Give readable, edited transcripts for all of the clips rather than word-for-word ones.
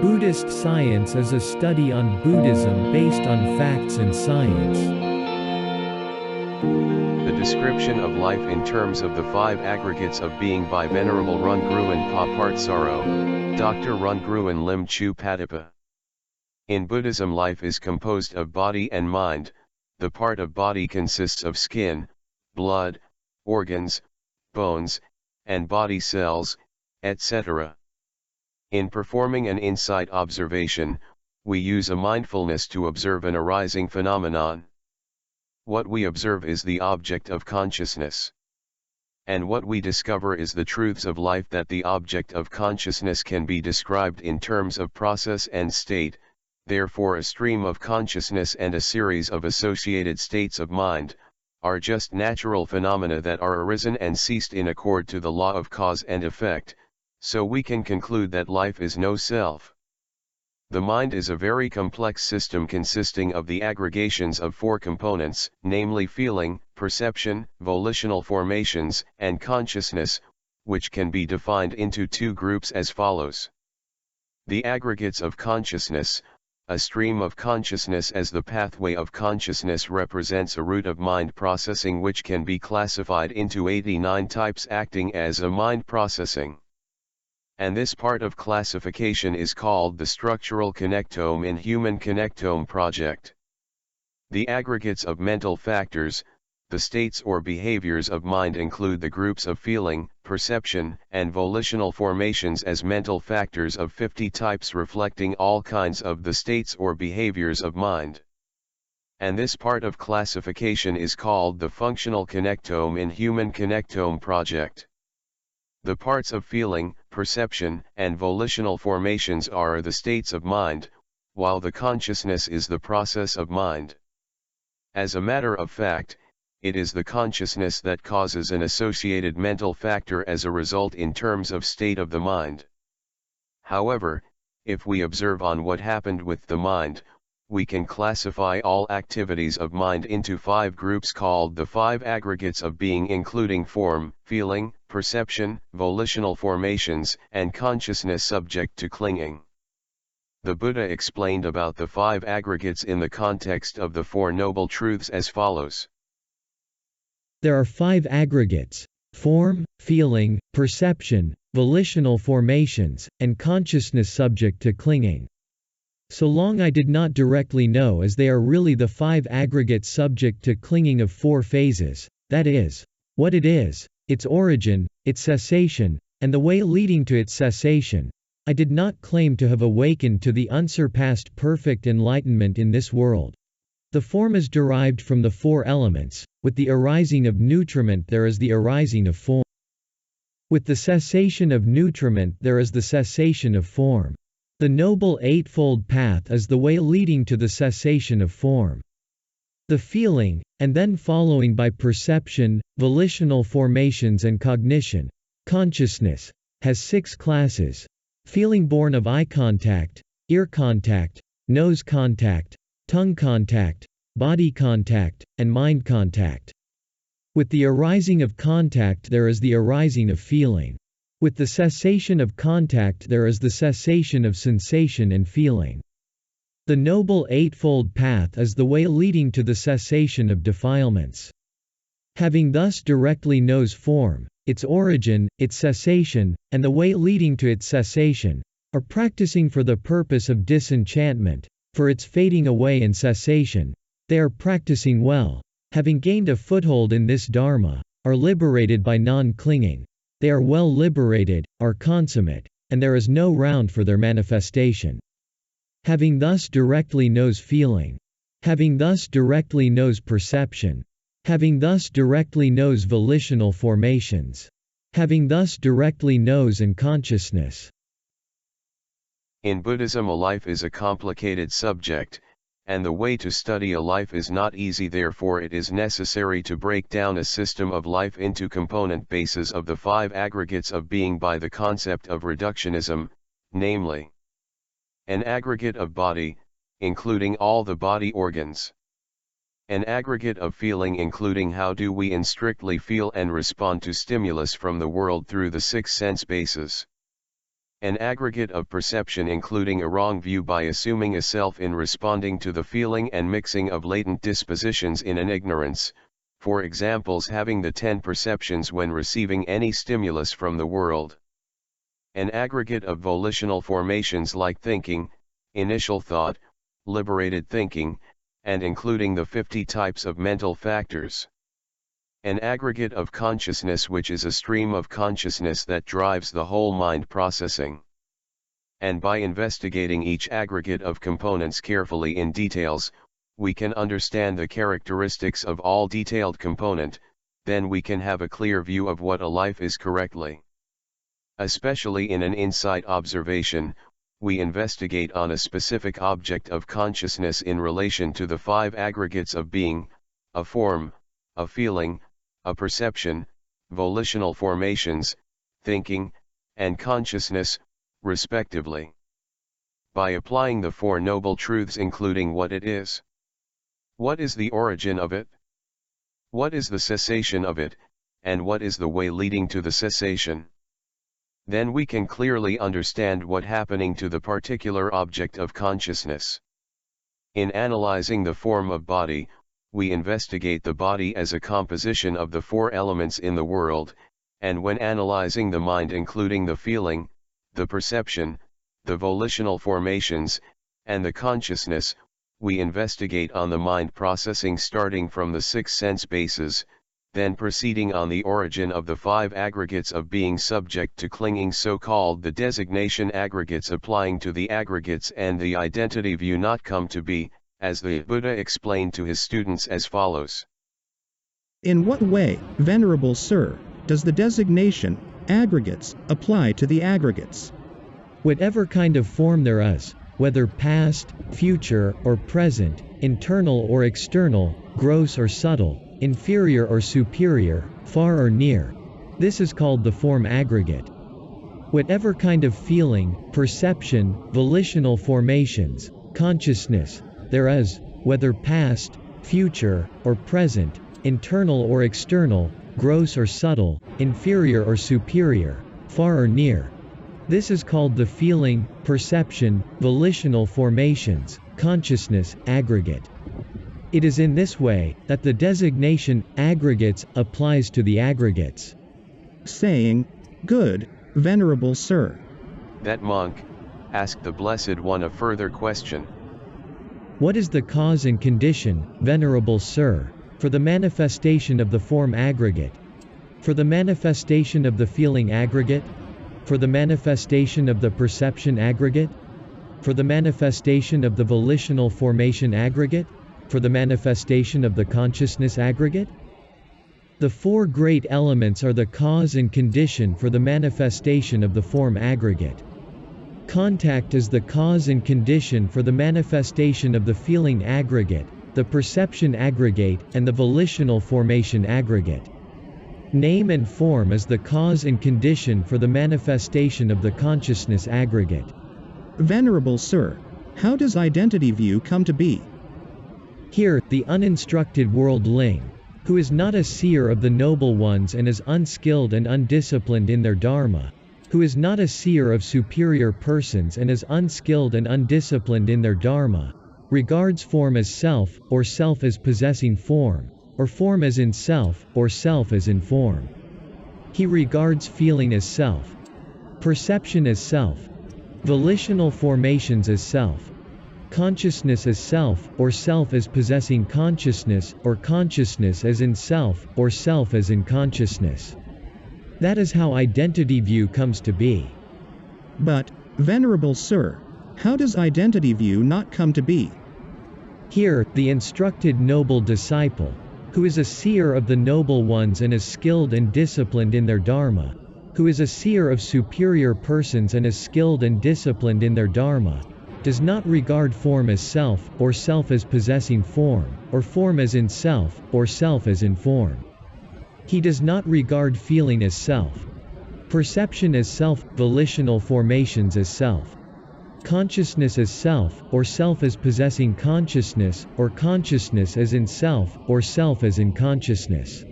Buddhist science is a study on Buddhism based on facts and science. The description of life in terms of the five aggregates of being by Venerable Rungruan Papartsaro, Dr. Rungruan Lim Chu Patapa. In Buddhism, life is composed of body and mind. The part of body consists of skin, blood, organs, bones, and body cells, etc. In performing an insight observation, we use a mindfulness to observe an arising phenomenon. What we observe is the object of consciousness. And what we discover is the truths of life, that the object of consciousness can be described in terms of process and state. Therefore a stream of consciousness and a series of associated states of mind, are just natural phenomena that are arisen and ceased in accord to the law of cause and effect, so we can conclude that life is no self. The mind is a very complex system consisting of the aggregations of four components, namely feeling, perception, volitional formations, and consciousness, which can be defined into two groups as follows. The aggregates of consciousness. A stream of consciousness as the pathway of consciousness represents a route of mind processing which can be classified into 89 types acting as a mind processing. And this part of classification is called the structural connectome in Human Connectome Project. The aggregates of mental factors, the states or behaviors of mind, include the groups of feeling, perception, and volitional formations as mental factors of 50 types reflecting all kinds of the states or behaviors of mind. And this part of classification is called the functional connectome in Human Connectome Project. The parts of feeling, perception, and volitional formations are the states of mind, while the consciousness is the process of mind. As a matter of fact, it is the consciousness that causes an associated mental factor as a result in terms of state of the mind. However, if we observe on what happened with the mind, we can classify all activities of mind into five groups called the five aggregates of being, including form, feeling, perception, volitional formations, and consciousness subject to clinging. The Buddha explained about the five aggregates in the context of the Four Noble Truths as follows. There are five aggregates: form, feeling, perception, volitional formations, and consciousness subject to clinging. So long I did not directly know, as they are really the five aggregates subject to clinging of four phases, that is, what it is, its origin, its cessation, and the way leading to its cessation. I did not claim to have awakened to the unsurpassed perfect enlightenment in this world. The form is derived from the four elements. With the arising of nutriment there is the arising of form. With the cessation of nutriment there is the cessation of form. The Noble Eightfold Path is the way leading to the cessation of form. The feeling, and then following by perception, volitional formations and cognition, consciousness, has 6 classes. Feeling born of eye contact, ear contact, nose contact, tongue contact, body contact, and mind contact. With the arising of contact there is the arising of feeling. With the cessation of contact there is the cessation of sensation and feeling. The Noble Eightfold Path is the way leading to the cessation of defilements. Having thus directly knows form, its origin, its cessation, and the way leading to its cessation, are practicing for the purpose of disenchantment, for its fading away and cessation, they are practicing well, having gained a foothold in this Dharma, are liberated by non-clinging. They are well liberated, are consummate, and there is no round for their manifestation. Having thus directly knows feeling. Having thus directly knows perception. Having thus directly knows volitional formations. Having thus directly knows and consciousness. In Buddhism, a life is a complicated subject, and the way to study a life is not easy. Therefore it is necessary to break down a system of life into component bases of the five aggregates of being by the concept of reductionism, namely, an aggregate of body, including all the body organs. An aggregate of feeling, including how do we strictly feel and respond to stimulus from the world through the 6 sense bases. An aggregate of perception including a wrong view by assuming a self in responding to the feeling and mixing of latent dispositions in an ignorance, for examples having the 10 perceptions when receiving any stimulus from the world. An aggregate of volitional formations like thinking, initial thought, liberated thinking, and including the 50 types of mental factors. An aggregate of consciousness which is a stream of consciousness that drives the whole mind processing. And by investigating each aggregate of components carefully in details, we can understand the characteristics of all detailed component, then we can have a clear view of what a life is correctly. Especially in an insight observation, we investigate on a specific object of consciousness in relation to the 5 aggregates of being, a form, a feeling, a perception, volitional formations, thinking, and consciousness, respectively. By applying the 4 noble truths including what it is. What is the origin of it? What is the cessation of it, and what is the way leading to the cessation? Then we can clearly understand what happening to the particular object of consciousness. In analyzing the form of body, we investigate the body as a composition of the 4 elements in the world, and when analyzing the mind including the feeling, the perception, the volitional formations, and the consciousness, we investigate on the mind processing starting from the 6 sense bases, then proceeding on the origin of the 5 aggregates of being subject to clinging, so-called the designation aggregates, applying to the aggregates and the identity view not come to be, as the Buddha explained to his students as follows. In what way, Venerable Sir, does the designation, aggregates, apply to the aggregates? Whatever kind of form there is, whether past, future, or present, internal or external, gross or subtle, inferior or superior, far or near, this is called the form aggregate. Whatever kind of feeling, perception, volitional formations, consciousness, there is, whether past, future, or present, internal or external, gross or subtle, inferior or superior, far or near. This is called the feeling, perception, volitional formations, consciousness, aggregate. It is in this way that the designation aggregates applies to the aggregates. Saying, "Good, Venerable Sir." That monk asked the Blessed One a further question. What is the cause and condition, Venerable Sir, for the manifestation of the form aggregate? For the manifestation of the feeling aggregate? For the manifestation of the perception aggregate? For the manifestation of the volitional formation aggregate? For the manifestation of the consciousness aggregate? The 4 great elements are the cause and condition for the manifestation of the form aggregate. Contact is the cause and condition for the manifestation of the feeling aggregate, the perception aggregate, and the volitional formation aggregate. Name and form is the cause and condition for the manifestation of the consciousness aggregate. Venerable Sir, how does identity view come to be? Here, the uninstructed worldling, who is not a seer of the noble ones and is unskilled and undisciplined in their dharma, who is not a seer of superior persons and is unskilled and undisciplined in their dharma, regards form as self, or self as possessing form, or form as in self, or self as in form. He regards feeling as self, perception as self, volitional formations as self, consciousness as self, or self as possessing consciousness, or consciousness as in self, or self as in consciousness. That is how identity view comes to be. But, Venerable Sir, how does identity view not come to be? Here, the instructed noble disciple, who is a seer of the noble ones and is skilled and disciplined in their dharma, who is a seer of superior persons and is skilled and disciplined in their dharma, does not regard form as self, or self as possessing form, or form as in self, or self as in form. He does not regard feeling as self, perception as self, volitional formations as self, consciousness as self, or self as possessing consciousness, or consciousness as in self, or self as in consciousness.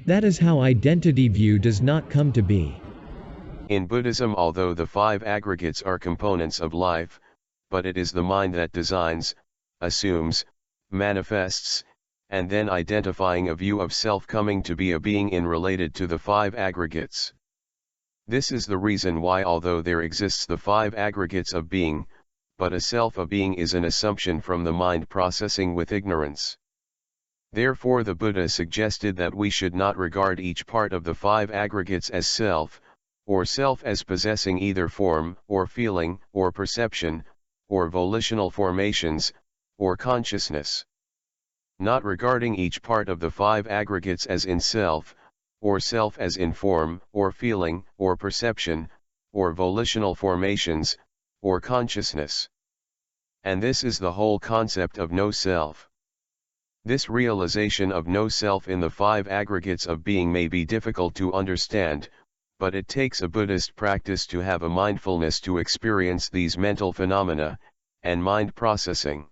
That is how identity view does not come to be. In Buddhism, although the five aggregates are components of life, but it is the mind that designs, assumes, manifests, and then identifying a view of self coming to be a being in related to the five aggregates. This is the reason why although there exists the five aggregates of being, but a self a being is an assumption from the mind processing with ignorance. Therefore the Buddha suggested that we should not regard each part of the five aggregates as self, or self as possessing either form, or feeling, or perception, or volitional formations, or consciousness. Not regarding each part of the five aggregates as in self, or self as in form, or feeling, or perception, or volitional formations, or consciousness. And this is the whole concept of no self. This realization of no self in the five aggregates of being may be difficult to understand, but it takes a Buddhist practice to have a mindfulness to experience these mental phenomena, and mind processing.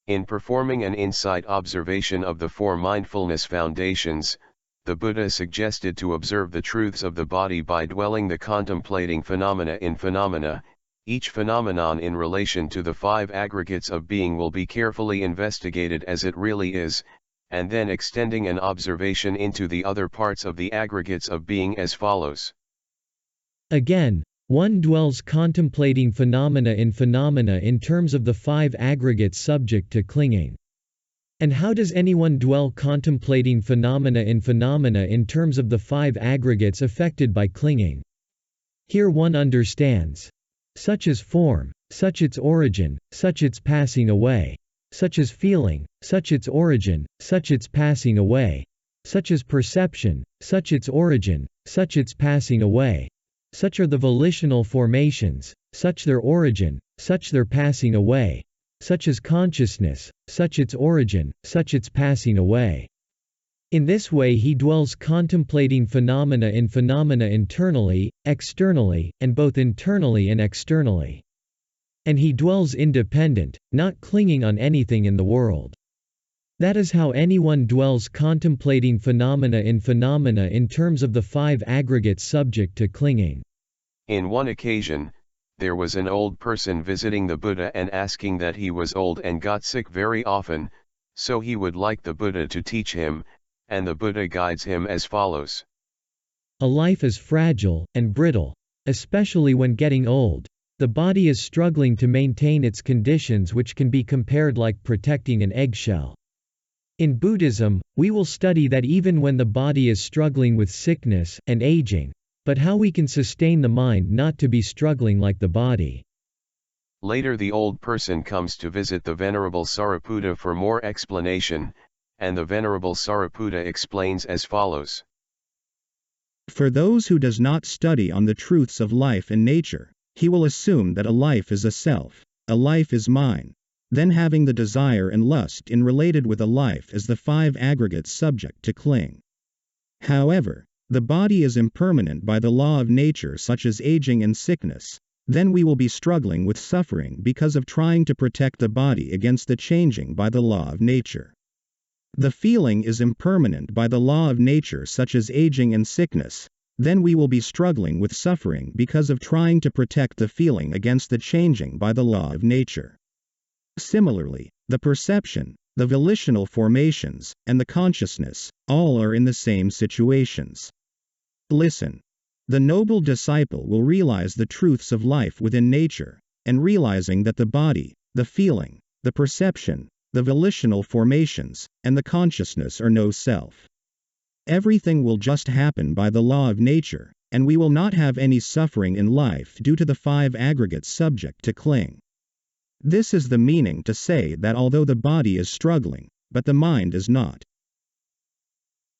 In performing an insight observation of the four mindfulness foundations, the Buddha suggested to observe the truths of the body by dwelling the contemplating phenomena in phenomena. Each phenomenon in relation to the five aggregates of being will be carefully investigated as it really is, and then extending an observation into the other parts of the aggregates of being as follows. Again, one dwells contemplating phenomena in terms of the five aggregates subject to clinging. And how does anyone dwell contemplating phenomena in terms of the five aggregates affected by clinging? Here one understands. Such as form, such its origin, such its passing away. Such as feeling, such its origin, such its passing away. Such as perception, such its origin, such its passing away. Such are the volitional formations, such their origin, such their passing away. Such as consciousness, such its origin, such its passing away. In this way he dwells contemplating phenomena internally, externally, and both internally and externally. And he dwells independent, not clinging on anything in the world. That is how anyone dwells contemplating phenomena in terms of the five aggregates subject to clinging. In one occasion, there was an old person visiting the Buddha and asking that he was old and got sick very often, so he would like the Buddha to teach him, and the Buddha guides him as follows. A life is fragile and brittle, especially when getting old. The body is struggling to maintain its conditions, which can be compared like protecting an eggshell. In Buddhism, we will study that even when the body is struggling with sickness and aging, but how we can sustain the mind not to be struggling like the body. Later the old person comes to visit the Venerable Sariputta for more explanation, and the Venerable Sariputta explains as follows. For those who does not study on the truths of life and nature, he will assume that a life is a self, a life is mine, then having the desire and lust in related with a life as the five aggregates subject to cling. However, the body is impermanent by the law of nature such as aging and sickness, then we will be struggling with suffering because of trying to protect the body against the changing by the law of nature. The feeling is impermanent by the law of nature such as aging and sickness, then we will be struggling with suffering because of trying to protect the feeling against the changing by the law of nature. Similarly, the perception, the volitional formations, and the consciousness, all are in the same situations. Listen. The noble disciple will realize the truths of life within nature, and realizing that the body, the feeling, the perception, the volitional formations, and the consciousness are no self. Everything will just happen by the law of nature, and we will not have any suffering in life due to the five aggregates subject to cling. This is the meaning to say that although the body is struggling, but the mind is not.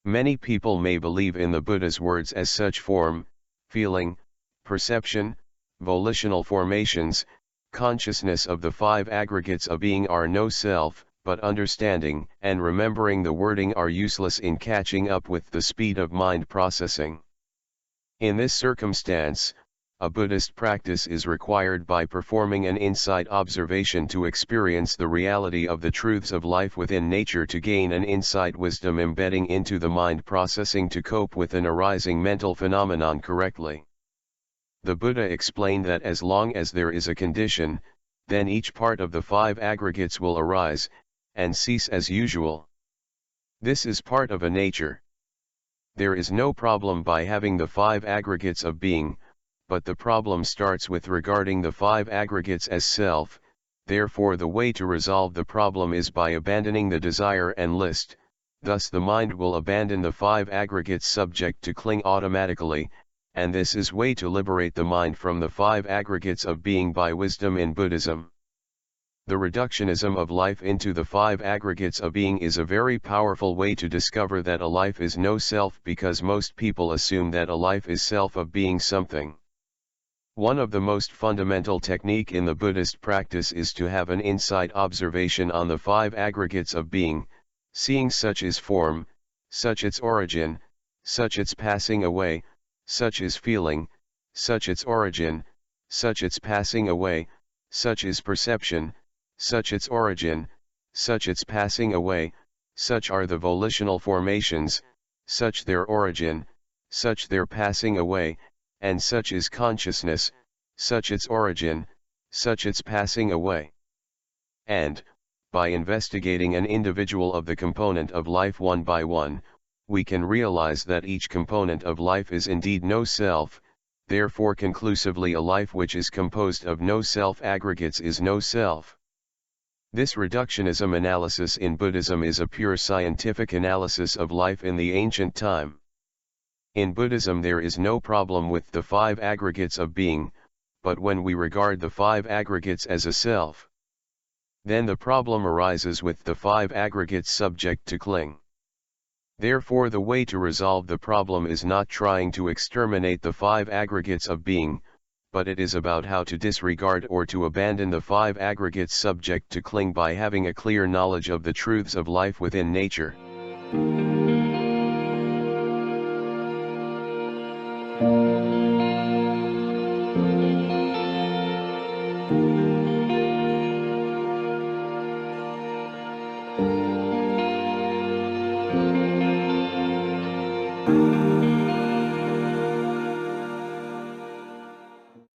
Many people may believe in the Buddha's words as such form, feeling, perception, volitional formations, consciousness of the five aggregates of being are no self, but understanding and remembering the wording are useless in catching up with the speed of mind processing. In this circumstance, a Buddhist practice is required by performing an insight observation to experience the reality of the truths of life within nature to gain an insight wisdom embedding into the mind processing to cope with an arising mental phenomenon correctly. the Buddha explained that as long as there is a condition, then each part of the five aggregates will arise, and cease as usual. This is part of a nature. There is no problem by having the five aggregates of being, but the problem starts with regarding the five aggregates as self. Therefore the way to resolve the problem is by abandoning the desire and list, thus the mind will abandon the five aggregates subject to cling automatically, and this is way to liberate the mind from the five aggregates of being by wisdom in Buddhism. The reductionism of life into the five aggregates of being is a very powerful way to discover that a life is no self, because most people assume that a life is self of being something. One of the most fundamental technique in the Buddhist practice is to have an insight observation on the five aggregates of being, seeing such is form, such its origin, such its passing away, such is feeling, such its origin, such its passing away, such is perception, such its origin, such its passing away, such are the volitional formations, such their origin, such their passing away, and such is consciousness, such its origin, such its passing away. And, by investigating an individual of the component of life one by one, we can realize that each component of life is indeed no self, therefore conclusively a life which is composed of no self aggregates is no self. This reductionism analysis in Buddhism is a pure scientific analysis of life in the ancient time. In Buddhism there is no problem with the five aggregates of being, but when we regard the five aggregates as a self, then the problem arises with the five aggregates subject to cling. Therefore the way to resolve the problem is not trying to exterminate the five aggregates of being, but it is about how to disregard or to abandon the five aggregates subject to cling by having a clear knowledge of the truths of life within nature.